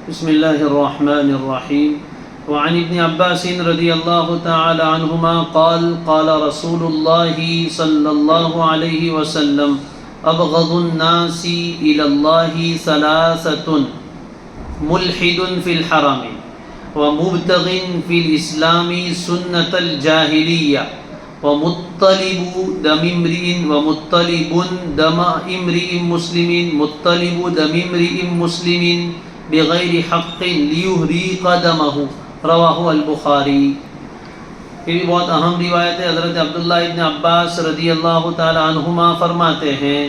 بسم الله الرحمن الرحيم. وعن ابن عباس رضي الله تعالى عنهما قال قال رسول الله صلى الله عليه وسلم أبغض الناس إلى الله ثلاثة: ملحد في الحرم، ومبتغ في الإسلام سنة الجاهلية، ومطلب دم امرئ مسلم بغیر حق لیحریق دمہ، رواہ البخاری۔ یہ بھی بہت اہم روایت ہے۔ حضرت عبداللہ ابن عباس رضی اللہ تعالی عنہما فرماتے ہیں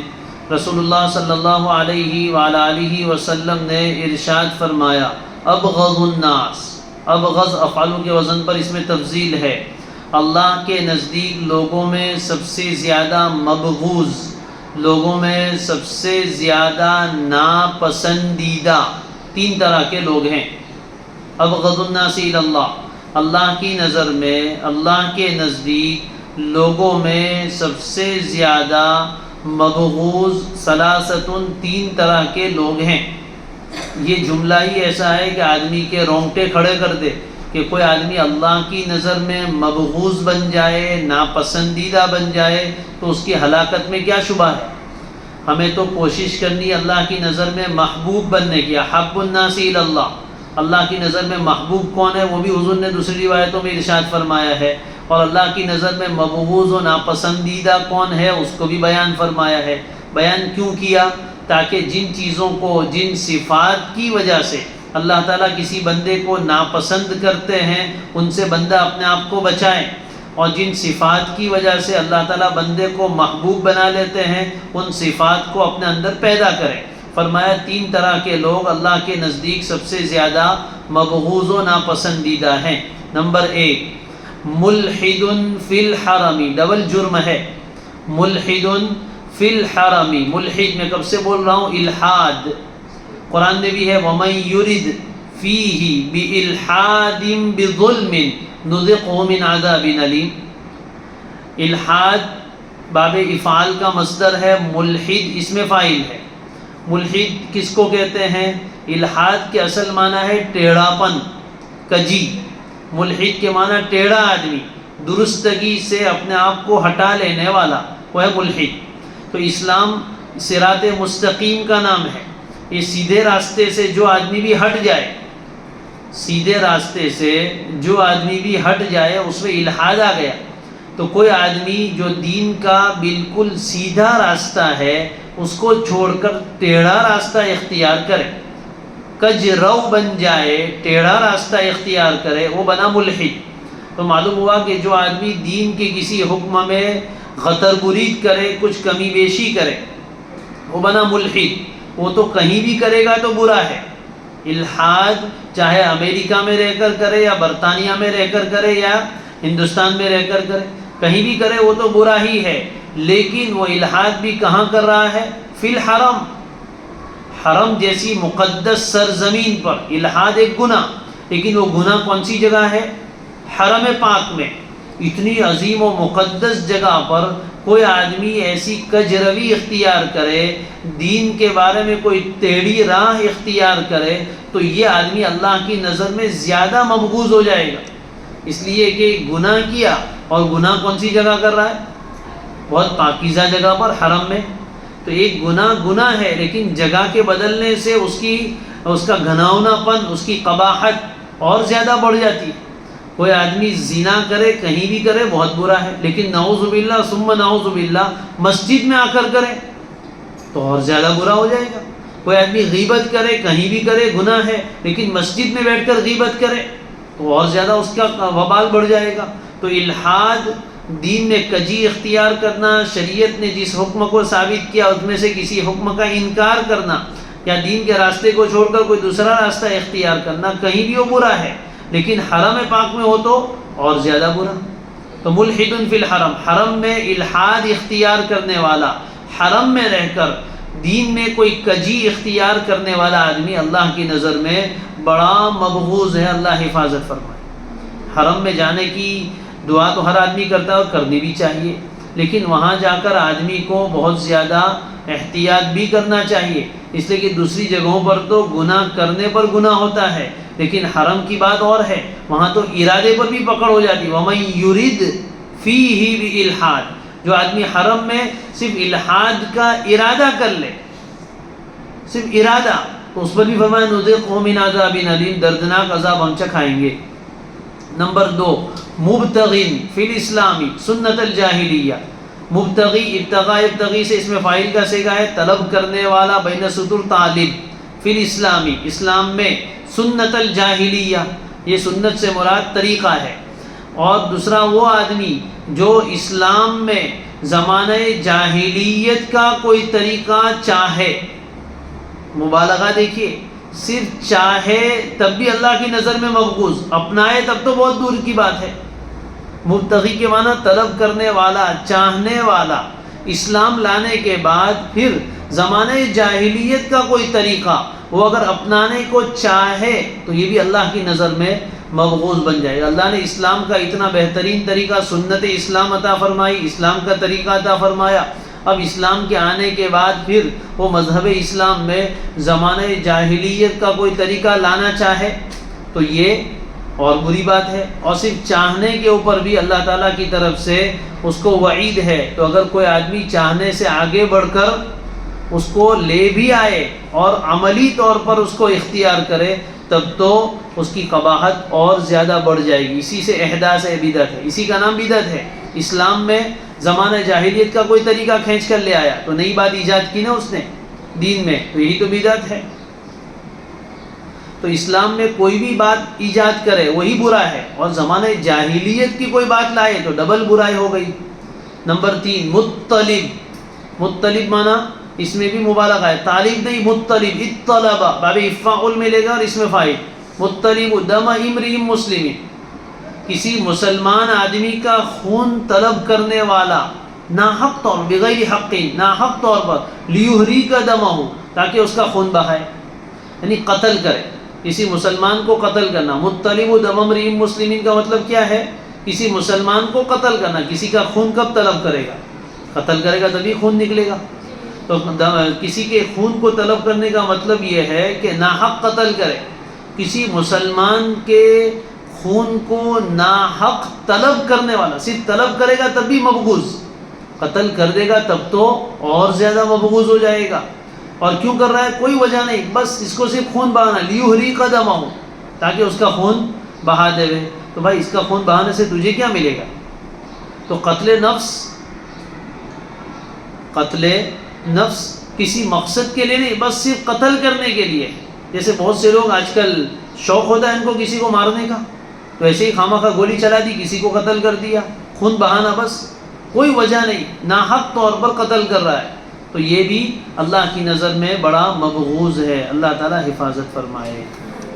رسول اللہ صلی اللہ علیہ وآلہ وسلم نے ارشاد فرمایا، ابغض الناس، ابغض افعال کے وزن پر اس میں تفضیل ہے، اللہ کے نزدیک لوگوں میں سب سے زیادہ مبغوض، لوگوں میں سب سے زیادہ ناپسندیدہ تین طرح کے لوگ ہیں۔ ابغض الناس الی اللہ، اللہ کی نظر میں، اللہ کے نزدیک لوگوں میں سب سے زیادہ مبغوض ثلاثتن، تین طرح کے لوگ ہیں۔ یہ جملہ ہی ایسا ہے کہ آدمی کے رونگٹے کھڑے کر دے کہ کوئی آدمی اللہ کی نظر میں مبغوض بن جائے، ناپسندیدہ بن جائے تو اس کی ہلاکت میں کیا شبہ ہے۔ ہمیں تو کوشش کرنی اللہ کی نظر میں محبوب بننے کی۔ احب الناس الی اللہ، اللہ کی نظر میں محبوب کون ہے وہ بھی حضور نے دوسری روایتوں میں ارشاد فرمایا ہے، اور اللہ کی نظر میں مبغوض و ناپسندیدہ کون ہے اس کو بھی بیان فرمایا ہے۔ بیان کیوں کیا؟ تاکہ جن چیزوں کو، جن صفات کی وجہ سے اللہ تعالیٰ کسی بندے کو ناپسند کرتے ہیں ان سے بندہ اپنے آپ کو بچائے، اور جن صفات کی وجہ سے اللہ تعالیٰ بندے کو محبوب بنا لیتے ہیں ان صفات کو اپنے اندر پیدا کریں۔ فرمایا تین طرح کے لوگ اللہ کے نزدیک سب سے زیادہ مبغوض و ناپسندیدہ ہیں۔ نمبر ایک، ملحد فی الحرم، ڈبل جرم ہے، ملحد فی الحرم۔ ملحد میں کب سے بول رہا ہوں، الحاد، قرآن میں بھی ہے وَمَن يُرِدْ فِيهِ بِإِلْحَادٍ بِظُلْمٍ نُذِقْهُ مِنْ عَذَابٍ أَلِيمٍ۔ الحاد باب افعال کا مصدر ہے، ملحد اسم فاعل ہے۔ ملحد کس کو کہتے ہیں؟ الحاد کے اصل معنی ہے ٹیڑھا پن، کجی۔ ملحد کے معنی ٹیڑھا آدمی، درستگی سے اپنے آپ کو ہٹا لینے والا، وہ ہے ملحد۔ تو اسلام صراط مستقیم کا نام ہے، یہ سیدھے راستے سے جو آدمی بھی ہٹ جائے، سیدھے راستے سے جو آدمی بھی ہٹ جائے اس میں الحاد آ گیا۔ تو کوئی آدمی جو دین کا بالکل سیدھا راستہ ہے اس کو چھوڑ کر ٹیڑھا راستہ اختیار کرے، کج رو بن جائے، ٹیڑھا راستہ اختیار کرے، وہ بنا ملحد۔ تو معلوم ہوا کہ جو آدمی دین کے کسی حکم میں غتر برید کرے، کچھ کمی بیشی کرے، وہ بنا ملحد۔ وہ تو کہیں بھی کرے گا تو برا ہے۔ الحاد چاہے امریکہ میں رہ کر کرے یا برطانیہ میں رہ کر کرے یا ہندوستان میں رہ کر کرے، کہیں بھی کرے وہ تو برا ہی ہے، لیکن وہ الحاد بھی کہاں کر رہا ہے؟ فی الحرم، حرم جیسی مقدس سرزمین پر الحاد ایک گناہ، لیکن وہ گناہ کون سی جگہ ہے؟ حرم پاک میں۔ اتنی عظیم و مقدس جگہ پر کوئی آدمی ایسی کجروی اختیار کرے، دین کے بارے میں کوئی ٹیڑھی راہ اختیار کرے، تو یہ آدمی اللہ کی نظر میں زیادہ مبغوض ہو جائے گا، اس لیے کہ گناہ کیا، اور گناہ کون سی جگہ کر رہا ہے؟ بہت پاکیزہ جگہ پر، حرم میں۔ تو ایک گناہ ہے، لیکن جگہ کے بدلنے سے اس کا گھناؤنا پن، اس کی قباحت اور زیادہ بڑھ جاتی ہے۔ کوئی آدمی زنا کرے، کہیں بھی کرے، بہت برا ہے، لیکن نعوذ باللہ ثم نعوذ باللہ مسجد میں آ کر کرے تو اور زیادہ برا ہو جائے گا۔ کوئی آدمی غیبت کرے، کہیں بھی کرے، گناہ ہے، لیکن مسجد میں بیٹھ کر غیبت کرے تو اور زیادہ اس کا وبال بڑھ جائے گا۔ تو الحاد دین میں کجی اختیار کرنا، شریعت نے جس حکم کو ثابت کیا اس میں سے کسی حکم کا انکار کرنا، یا دین کے راستے کو چھوڑ کر کوئی دوسرا راستہ اختیار کرنا، کہیں بھی وہ برا ہے، لیکن حرم پاک میں ہو تو اور زیادہ برا۔ تو ملحد فی الحرم، حرم میں الحاد اختیار کرنے والا، حرم میں رہ کر دین میں کوئی کجی اختیار کرنے والا آدمی اللہ کی نظر میں بڑا مبغوض ہے، اللہ حفاظت فرمائے۔ حرم میں جانے کی دعا تو ہر آدمی کرتا ہے اور کرنی بھی چاہیے، لیکن وہاں جا کر آدمی کو بہت زیادہ احتیاط بھی کرنا چاہیے، اس لیے کہ دوسری جگہوں پر تو گناہ کرنے پر گناہ ہوتا ہے، لیکن حرم کی بات اور ہے، وہاں تو ارادے پر بھی پکڑ ہو جاتی ہے۔ وَمَن يُرِدْ فِيهِ بِإِلْحَادٍ، جو آدمی حرم میں صرف الحاد کا ارادہ کر لے، صرف ارادہ، تو اس پر بھی فرمایا نُذِقْهُ مِنْ عَذَابٍ أَلِيمٍ، دردناک عذاب ہم چکھائیں گے۔ نمبر 2، مبتغین فی الاسلامی سنت الجاہلیہ۔ مبتغی، ابتغاء ابتغی سے اس میں فاعل کا صیغہ ہے، طلب کرنے والا، بین سطور طالب، فی الاسلامی اسلام میں، سنت الجاہلیہ، یہ سنت سے مراد طریقہ ہے۔ اور دوسرا وہ آدمی جو اسلام میں زمانہ جاہلیت کا کوئی طریقہ چاہے، مبالغہ دیکھیے، صرف چاہے تب بھی اللہ کی نظر میں مبغوض، اپنائے تب تو بہت دور کی بات ہے۔ مبتغی کے معنی طلب کرنے والا، چاہنے والا، اسلام لانے کے بعد پھر زمانہ جاہلیت کا کوئی طریقہ وہ اگر اپنانے کو چاہے تو یہ بھی اللہ کی نظر میں مبغوض بن جائے گا۔ اللہ نے اسلام کا اتنا بہترین طریقہ، سنت اسلام عطا فرمائی، اسلام کا طریقہ عطا فرمایا، اب اسلام کے آنے کے بعد پھر وہ مذہب اسلام میں زمانہ جاہلیت کا کوئی طریقہ لانا چاہے تو یہ اور بری بات ہے۔ اور صرف چاہنے کے اوپر بھی اللہ تعالیٰ کی طرف سے اس کو وعید ہے، تو اگر کوئی آدمی چاہنے سے آگے بڑھ کر اس کو لے بھی آئے اور عملی طور پر اس کو اختیار کرے تب تو اس کی قباحت اور زیادہ بڑھ جائے گی۔ اسی سے احداث بدعت ہے، اسی کا نام بدعت ہے۔ اسلام میں زمانہ جاہلیت کا کوئی طریقہ کھینچ کر لے آیا تو نئی بات ایجاد کی نا اس نے دین میں، تو یہی تو بدعت ہے۔ تو اسلام میں کوئی بھی بات ایجاد کرے وہی برا ہے، اور زمانہ جاہلیت کی کوئی بات لائے تو ڈبل برائی ہو گئی۔ نمبر 3، مطلب۔ مطلب معنی اس میں بھی مبالغہ ہے، طالب نہیں، مطلب، اطلبہ، باب افعال ملے گا اور اس میں فاعل۔ مطلب دم امرئ مسلم، کسی مسلمان آدمی کا خون طلب کرنے والا، ناحق طور، بغیر حق، ناحق طور پر، لیہریق دمہ، تاکہ اس کا خون بہائے، یعنی قتل کرے، کسی مسلمان کو قتل کرنا۔ مطلب دم امرئ مسلم کا مطلب کیا ہے؟ کسی مسلمان کو قتل کرنا۔ کسی کا خون کب طلب کرے گا؟ قتل کرے گا تبھی خون نکلے گا۔ تو کسی کے خون کو طلب کرنے کا مطلب یہ ہے کہ ناحق قتل کرے۔ کسی مسلمان کے خون کو ناحق طلب کرنے والا، صرف طلب کرے گا تب بھی مبغوض، قتل کر دے گا تب تو اور زیادہ مبغوض ہو جائے گا۔ اور کیوں کر رہا ہے؟ کوئی وجہ نہیں، بس اس کو صرف خون بہانا، لیہریق دمہ، تاکہ اس کا خون بہا دے۔ تو بھائی اس کا خون بہانے سے تجھے کیا ملے گا؟ تو قتل نفس کسی مقصد کے لیے نہیں، بس صرف قتل کرنے کے لیے۔ جیسے بہت سے لوگ آج کل شوق ہوتا ہے ان کو کسی کو مارنے کا، تو ایسے ہی خواہ گولی چلا دی، کسی کو قتل کر دیا، خون بہانا، بس کوئی وجہ نہیں، ناحق طور پر قتل کر رہا ہے، تو یہ بھی اللہ کی نظر میں بڑا مبغوض ہے۔ اللہ تعالی حفاظت فرمائے۔